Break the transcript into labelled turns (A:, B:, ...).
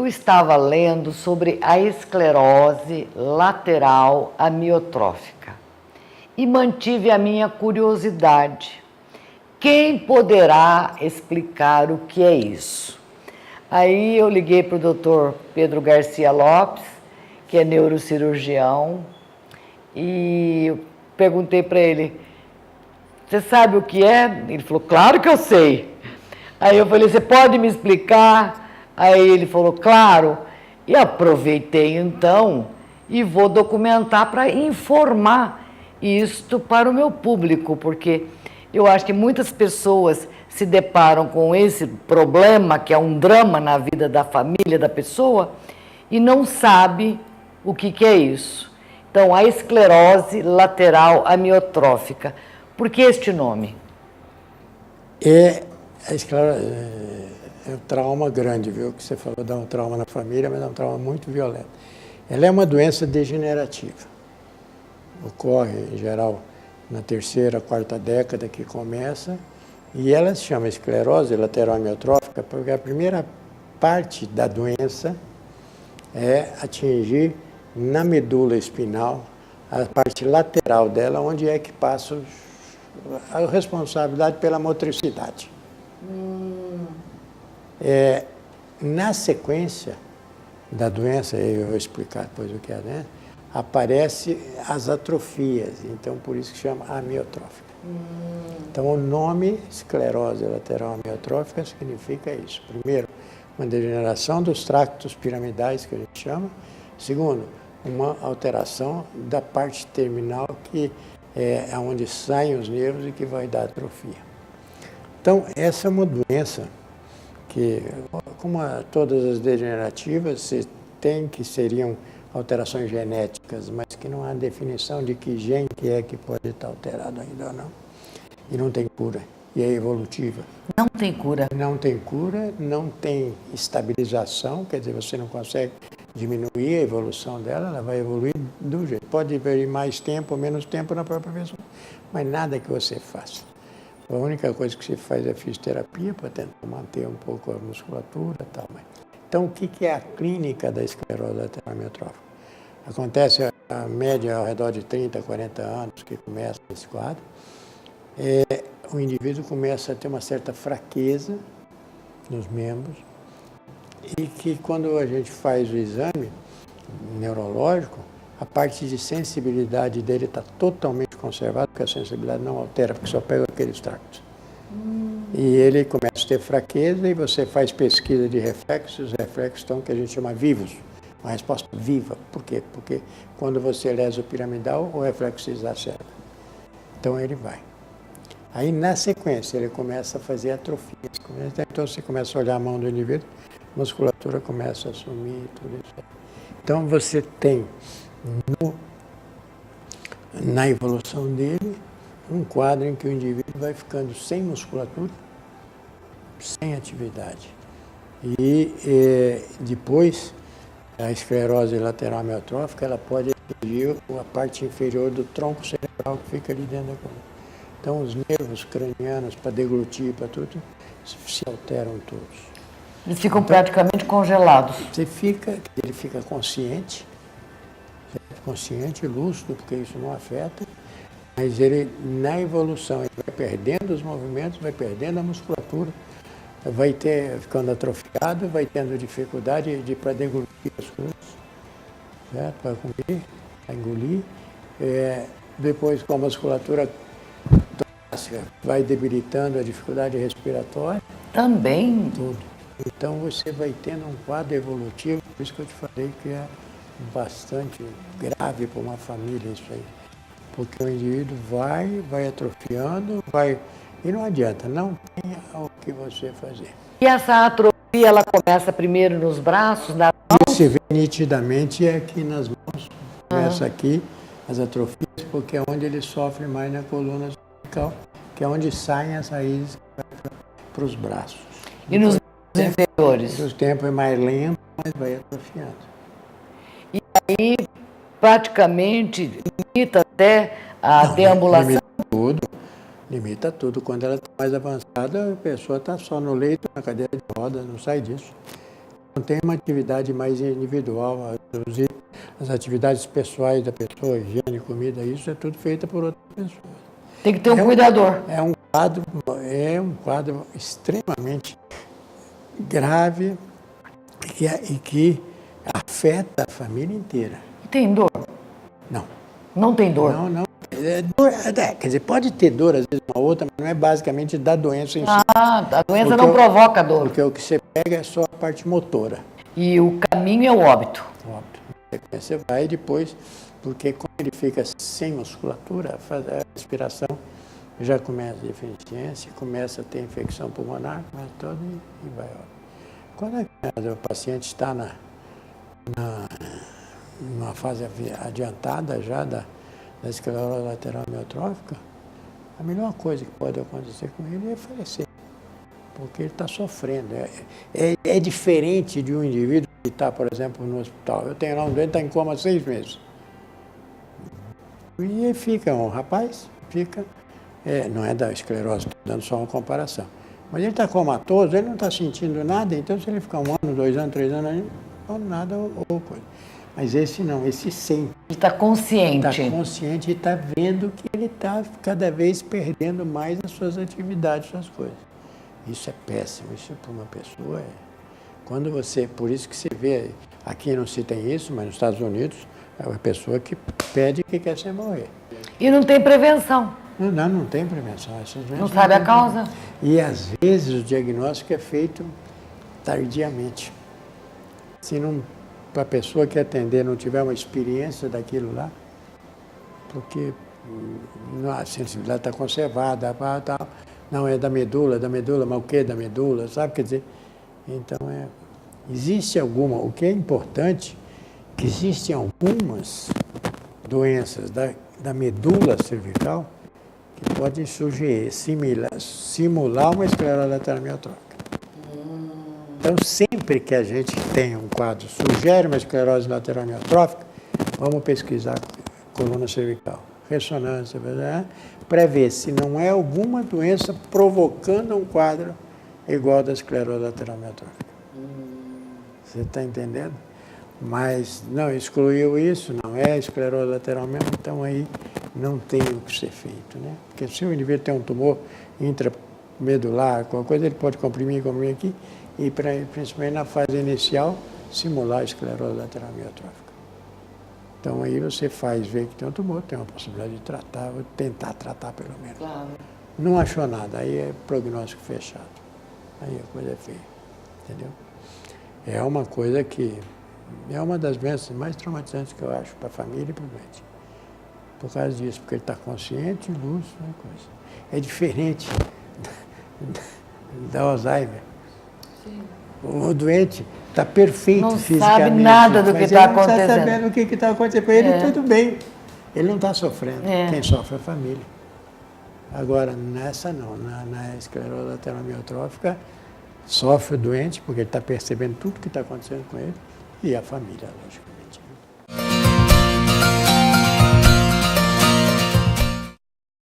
A: Eu estava lendo sobre a esclerose lateral amiotrófica e mantive a minha curiosidade. Quem poderá explicar o que é isso? Aí eu liguei para o Dr. Pedro Garcia Lopes, que é neurocirurgião, e eu perguntei para ele, você sabe o que é? Ele falou, claro que eu sei. Aí eu falei, você pode me explicar? Aí ele falou, claro. E aproveitei então e vou documentar para informar isto para o meu público, porque eu acho que muitas pessoas se deparam com esse problema, que é um drama na vida da família da pessoa, e não sabe o que é isso. Então, a esclerose lateral amiotrófica. Por que este nome?
B: A esclerose é um trauma grande, viu? Que você falou, dá um trauma na família, mas é um trauma muito violento. Ela é uma doença degenerativa. Ocorre, em geral, na terceira, quarta década que começa, e ela se chama esclerose lateral amiotrófica porque a primeira parte da doença é atingir na medula espinal, a parte lateral dela, onde é que passa a responsabilidade pela motricidade. Na sequência da doença, eu vou explicar depois o que é, né? Aparece as atrofias, então por isso que chama amiotrófica. Então o nome esclerose lateral amiotrófica significa isso. Primeiro, uma degeneração dos tractos piramidais, que a gente chama. Segundo, uma alteração da parte terminal, que é onde saem os nervos e que vai dar atrofia. Então, essa é uma doença que, como todas as degenerativas, você tem que seriam alterações genéticas, mas que não há definição de que gene que é que pode estar alterado ainda ou não. E não tem cura. E é evolutiva.
A: Não tem cura.
B: Não tem cura, não tem estabilização, quer dizer, você não consegue diminuir a evolução dela, ela vai evoluir do jeito. Pode haver mais tempo ou menos tempo na própria pessoa, mas nada que você faça. A única coisa que você faz é fisioterapia para tentar manter um pouco a musculatura e tal. Então, o que é a clínica da esclerose lateral amiotrófica? Acontece a média ao redor de 30, 40 anos que começa esse quadro. O indivíduo começa a ter uma certa fraqueza nos membros e que quando a gente faz o exame neurológico, a parte de sensibilidade dele está totalmente conservada, porque a sensibilidade não altera, porque só pega aqueles tractos. E ele começa a ter fraqueza e você faz pesquisa de reflexos, os reflexos estão que a gente chama vivos, uma resposta viva. Por quê? Porque quando você lesa o piramidal, o reflexo se exacerba. Então ele vai. Aí na sequência ele começa a fazer atrofias. Então você começa a olhar a mão do indivíduo, a musculatura começa a sumir, tudo isso. Então você tem na evolução dele um quadro em que o indivíduo vai ficando sem musculatura, sem atividade. E depois a esclerose lateral amiotrófica ela pode atingir a parte inferior do tronco cerebral que fica ali dentro da coluna. Então os nervos cranianos para deglutir, para tudo, se alteram todos.
A: Eles ficam praticamente congelados.
B: Ele fica consciente, lúcido, porque isso não afeta, mas ele, na evolução, ele vai perdendo os movimentos, vai perdendo a musculatura, vai ficando atrofiado, vai tendo dificuldade para deglutir as coisas, certo? Para comer, para engolir. Depois, com a musculatura torácica, vai debilitando a dificuldade respiratória.
A: Também?
B: Tudo. Então, você vai tendo um quadro evolutivo, por isso que eu te falei que é bastante grave para uma família isso aí. Porque o indivíduo vai atrofiando, e não adianta, não tem o que você fazer.
A: E essa atrofia, ela começa primeiro nos braços, nas mãos?
B: Se vê nitidamente é aqui nas mãos, começa aqui as atrofias, porque é onde ele sofre mais na coluna cervical, que é onde saem as raízes para os braços.
A: E nos inferiores?
B: O tempo é mais lento, mas vai atrofiando.
A: E aí, praticamente, limita até a deambulação?
B: Limita tudo. Quando ela está mais avançada, a pessoa está só no leito, na cadeira de rodas, não sai disso. Não tem uma atividade mais individual. As atividades pessoais da pessoa, higiene, comida, isso é tudo feito por outras pessoas.
A: Tem que ter um cuidador.
B: É um quadro extremamente grave e que afeta a família inteira.
A: Tem dor?
B: Não.
A: Não tem dor?
B: Não. Quer dizer, pode ter dor, às vezes uma outra, mas não é basicamente da doença em si.
A: Ah, a doença não provoca dor.
B: Porque o que você pega é só a parte motora.
A: E o caminho é o óbito.
B: Você vai depois, porque quando ele fica sem musculatura, a respiração já começa a deficiência, começa a ter infecção pulmonar, começa todo e vai. Quando o paciente está numa fase adiantada já da esclerose lateral amiotrófica, a melhor coisa que pode acontecer com ele é falecer, porque ele está sofrendo. É diferente de um indivíduo que está, por exemplo, no hospital. Eu tenho lá um doente que está em coma há 6 meses. E ele fica, um rapaz, não é da esclerose, estou dando só uma comparação. Mas ele está comatoso, ele não está sentindo nada, então se ele ficar 1 ano, 2 anos, 3 anos, não nada ou coisa. Mas esse não, esse sente.
A: Ele está consciente.
B: Está consciente e está vendo que ele está cada vez perdendo mais as suas atividades, suas coisas. Isso é péssimo, isso para uma pessoa por isso que você vê, aqui não se tem isso, mas nos Estados Unidos, é uma pessoa que pede que quer se morrer.
A: E não tem prevenção.
B: Não tem prevenção.
A: Não sabe a causa?
B: E às vezes o diagnóstico é feito tardiamente. Se não, para a pessoa que atender não tiver uma experiência daquilo lá, porque a sensibilidade está conservada, tal. Não, é da medula, mas o que da medula, sabe? Quer dizer, então existe o que é importante, que existem algumas doenças da medula cervical que podem simular uma esclerose lateral amiotrófica. Então, sempre que a gente tem um quadro, sugere uma esclerose lateral amiotrófica, vamos pesquisar coluna cervical, ressonância, para ver se não é alguma doença provocando um quadro igual da esclerose lateral amiotrófica. Você está entendendo? Mas não excluiu isso, não é esclerose lateral mesmo, então aí não tem o que ser feito, né? Porque se o indivíduo tem um tumor intramedular, qualquer coisa, ele pode comprimir aqui, e principalmente na fase inicial, simular a esclerose lateral amiotrófica. Então aí você ver que tem um tumor, tem uma possibilidade de tratar, ou tentar tratar pelo menos.
A: Claro.
B: Não achou nada, aí é prognóstico fechado. Aí a coisa é feia, entendeu? É uma coisa que é uma das doenças mais traumatizantes que eu acho para a família e para o doente. Por causa disso, porque ele está consciente, lúcido, coisa. É diferente da Alzheimer. Sim. O doente está perfeito
A: não
B: fisicamente.
A: Não sabe nada do que está acontecendo.
B: Não está sabendo o que está acontecendo para ele, tudo bem. Ele não está sofrendo. Quem sofre é a família. Agora, nessa não, na esclerose lateral amiotrófica, sofre o doente, porque ele está percebendo tudo que está acontecendo com ele, e a família, logicamente.